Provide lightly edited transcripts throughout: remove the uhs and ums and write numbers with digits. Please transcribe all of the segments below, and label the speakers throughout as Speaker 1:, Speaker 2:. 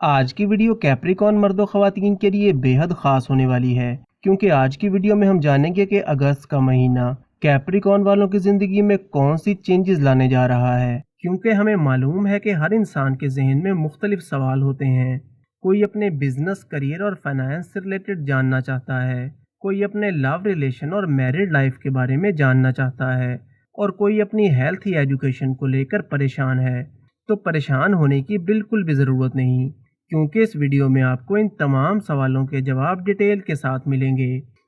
Speaker 1: आज की video Capricorn मर्दों ख़वातीन के लिए बेहद ख़ास होने वाली है, क्योंकि आज की वीडियो में हम जानेंगे कि अगस्त का महीना कैप्रिकॉर्न वालों की ज़िंदगी में कौन सी चेंजेस लाने जा रहा है। क्योंकि हमें मालूम है कि हर इंसान के जहन में मुख्तलिफ सवाल होते हैं। कोई अपने बिजनेस, करियर और फाइनेंस से रिलेटेड जानना चाहता है, कोई अपने लव रिलेशन और मैरिड लाइफ के बारे में जानना चाहता है, और कोई अपनी हेल्थ या एजुकेशन को लेकर परेशान है। तो परेशान होने की बिल्कुल भी ज़रूरत नहीं, क्योंकि इस वीडियो में आपको इन तमाम सवालों के जवाब डिटेल के साथ मिलेंगे।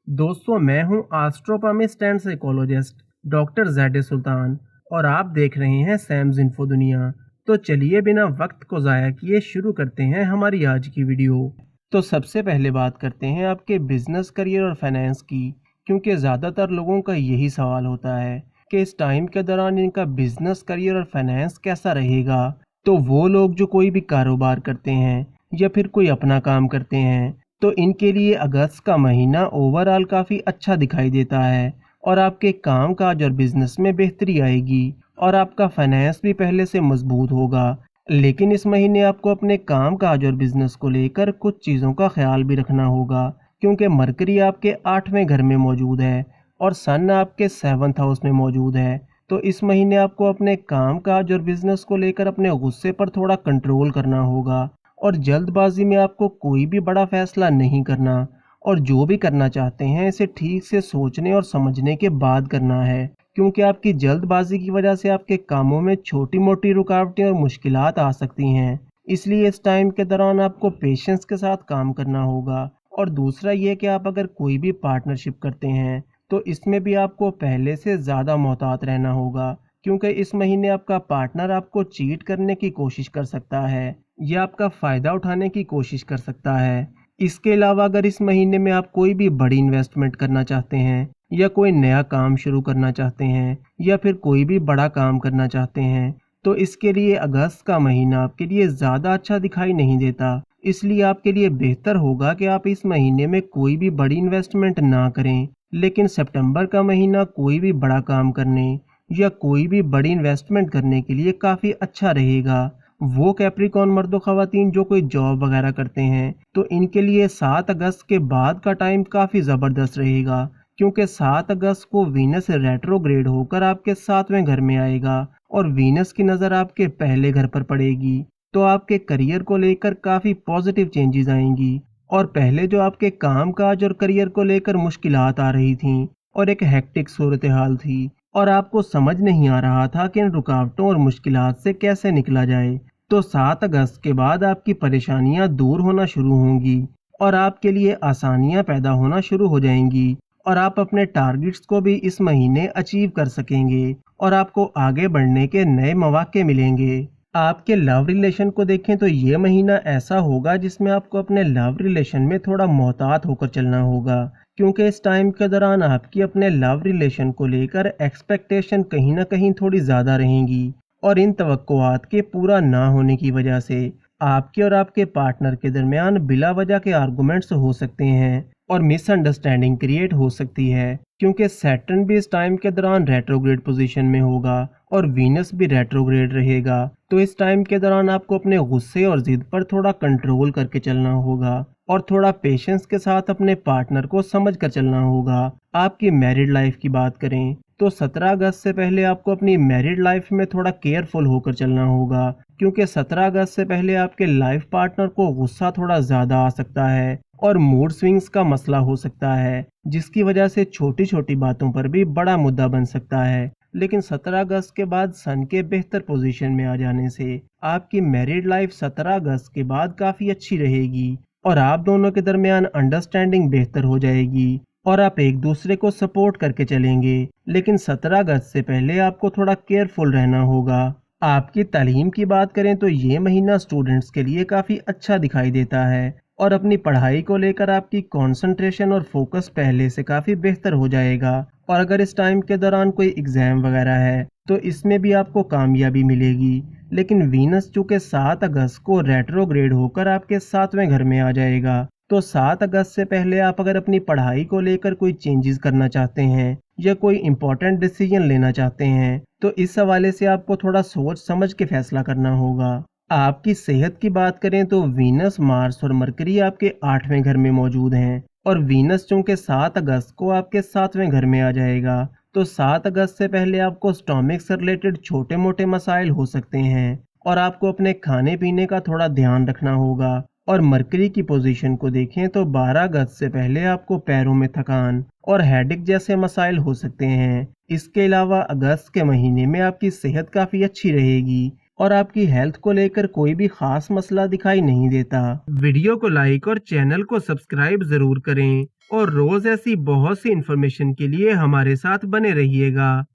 Speaker 1: दोस्तों, मैं हूं एस्ट्रोपॉमिस्ट एंड साइकोलॉजिस्ट डॉक्टर ज़ैड सुल्तान, और आप देख रहे हैं सैम्स इन्फो दुनिया। तो चलिए बिना वक्त को ज़ाया किए शुरू करते हैं हमारी आज की वीडियो। तो सबसे पहले बात करते हैं आपके बिजनेस, करियर और फाइनेंस की, क्योंकि ज़्यादातर लोगों का यही सवाल होता है कि इस टाइम के दौरान इनका बिजनेस, करियर और फाइनेंस कैसा रहेगा। तो वो लोग जो कोई भी कारोबार करते हैं या फिर कोई अपना काम करते हैं, तो इनके लिए अगस्त का महीना ओवरऑल काफ़ी अच्छा दिखाई देता है, और आपके काम काज और बिजनेस में बेहतरी आएगी, और आपका फाइनेंस भी पहले से मजबूत होगा। लेकिन इस महीने आपको अपने काम काज और बिजनेस को लेकर कुछ चीज़ों का ख्याल भी रखना होगा, क्योंकि मरकरी आपके 8वें घर में मौजूद है और सन आपके 7th हाउस में मौजूद है। तो इस महीने आपको अपने काम काज और बिजनेस को लेकर अपने गुस्से पर थोड़ा कंट्रोल करना होगा, और जल्दबाजी में आपको कोई भी बड़ा फैसला नहीं करना, और जो भी करना चाहते हैं इसे ठीक से सोचने और समझने के बाद करना है, क्योंकि आपकी जल्दबाजी की वजह से आपके कामों में छोटी मोटी रुकावटें और मुश्किलात आ सकती हैं। इसलिए इस टाइम के दौरान आपको पेशेंस के साथ काम करना होगा। और दूसरा ये कि आप अगर कोई भी पार्टनरशिप करते हैं तो इसमें भी आपको पहले से ज़्यादा मोहतात रहना होगा, क्योंकि इस महीने आपका पार्टनर आपको चीट करने की कोशिश कर सकता है या आपका फ़ायदा उठाने की कोशिश कर सकता है। इसके अलावा अगर इस महीने में आप कोई भी बड़ी इन्वेस्टमेंट करना चाहते हैं या कोई नया काम शुरू करना चाहते हैं या फिर कोई भी बड़ा काम करना चाहते हैं, तो इसके लिए अगस्त का महीना आपके लिए ज़्यादा अच्छा दिखाई नहीं देता। इसलिए आपके लिए बेहतर होगा कि आप इस महीने में कोई भी बड़ी इन्वेस्टमेंट ना करें। लेकिन सितंबर का महीना कोई भी बड़ा काम करने या कोई भी बड़ी इन्वेस्टमेंट करने के लिए काफ़ी अच्छा रहेगा। वो कैप्रिकॉर्न मर्दों ख़वातीन जो कोई जॉब वगैरह करते हैं, तो इनके लिए 7 अगस्त के बाद का टाइम काफ़ी ज़बरदस्त रहेगा, क्योंकि 7 अगस्त को वीनस रेट्रोग्रेड होकर आपके 7वें घर में आएगा, और वीनस की नज़र आपके पहले घर पर पड़ेगी। तो आपके करियर को लेकर काफ़ी पॉजिटिव चेंजेस आएंगी, और पहले जो आपके काम काज और करियर को लेकर मुश्किलात आ रही थीं और एक हेक्टिक सूरत हाल थी, और आपको समझ नहीं आ रहा था कि इन रुकावटों और मुश्किलात से कैसे निकला जाए, तो 7 अगस्त के बाद आपकी परेशानियां दूर होना शुरू होंगी और आपके लिए आसानियां पैदा होना शुरू हो जाएंगी, और आप अपने टारगेट्स को भी इस महीने अचीव कर सकेंगे, और आपको आगे बढ़ने के नए मौके मिलेंगे। आपके लव रिलेशन को देखें तो ये महीना ऐसा होगा जिसमें आपको अपने लव रिलेशन में थोड़ा मोहतात होकर चलना होगा, क्योंकि इस टाइम के दौरान आपकी अपने लव रिलेशन को लेकर एक्सपेक्टेशन कहीं ना कहीं थोड़ी ज़्यादा रहेंगी, और इन तवक्कुआत के पूरा ना होने की वजह से आपके और आपके पार्टनर के दरमियान बिला वजह के आर्गुमेंट्स हो सकते हैं और मिसअंडरस्टैंडिंग क्रिएट हो सकती है, क्योंकि सैटर्न भी इस टाइम के दौरान रेट्रोग्रेड पोजीशन में होगा और वीनस भी रेट्रोग्रेड रहेगा। तो इस टाइम के दौरान आपको अपने गुस्से और जिद पर थोड़ा कंट्रोल करके चलना होगा, और थोड़ा पेशेंस के साथ अपने पार्टनर को समझ कर चलना होगा। आपकी मैरिड लाइफ की बात करें तो 17 अगस्त से पहले आपको अपनी मैरिड लाइफ में थोड़ा केयरफुल होकर चलना होगा, क्योंकि 17 अगस्त से पहले आपके लाइफ पार्टनर को गुस्सा थोड़ा ज़्यादा आ सकता है और मूड स्विंग्स का मसला हो सकता है, जिसकी वजह से छोटी छोटी बातों पर भी बड़ा मुद्दा बन सकता है। लेकिन 17 अगस्त के बाद सन के बेहतर पोजीशन में आ जाने से आपकी मैरिड लाइफ 17 अगस्त के बाद काफ़ी अच्छी रहेगी, और आप दोनों के दरमियान अंडरस्टैंडिंग बेहतर हो जाएगी, और आप एक दूसरे को सपोर्ट करके चलेंगे। लेकिन 17 अगस्त से पहले आपको थोड़ा केयरफुल रहना होगा। आपकी तालीम की बात करें तो ये महीना स्टूडेंट्स के लिए काफ़ी अच्छा दिखाई देता है, और अपनी पढ़ाई को लेकर आपकी कंसंट्रेशन और फोकस पहले से काफ़ी बेहतर हो जाएगा। और अगर इस टाइम के दौरान कोई एग्ज़ाम वगैरह है तो इसमें भी आपको कामयाबी मिलेगी। लेकिन वीनस चूँकि 7 अगस्त को रेट्रोग्रेड होकर आपके 7वें घर में आ जाएगा, तो 7 अगस्त से पहले आप अगर अपनी पढ़ाई को लेकर कोई चेंजेस करना चाहते हैं या कोई इम्पोर्टेंट डिसीजन लेना चाहते हैं, तो इस हवाले से आपको थोड़ा सोच समझ के फैसला करना होगा। آپ کی صحت کی بات کریں تو وینس، مارس اور مرکری آپ کے 8ویں گھر میں موجود ہیں، اور وینس چونکہ 7 اگست کو آپ کے 7ویں گھر میں آ جائے گا، تو 7 اگست سے پہلے آپ کو سٹامک سے ریلیٹڈ چھوٹے موٹے مسائل ہو سکتے ہیں، اور آپ کو اپنے کھانے پینے کا تھوڑا دھیان رکھنا ہوگا۔ اور مرکری کی پوزیشن کو دیکھیں تو 12 اگست سے پہلے آپ کو پیروں میں تھکان اور ہیڈک جیسے مسائل ہو سکتے ہیں۔ اس کے علاوہ اگست کے مہینے میں آپ کی صحت کافی اچھی رہے گی، اور آپ کی ہیلتھ کو لے کر کوئی بھی خاص مسئلہ دکھائی نہیں دیتا۔ ویڈیو کو لائک اور چینل کو سبسکرائب ضرور کریں، اور روز ایسی بہت سی انفارمیشن کے لیے ہمارے ساتھ بنے رہیے گا۔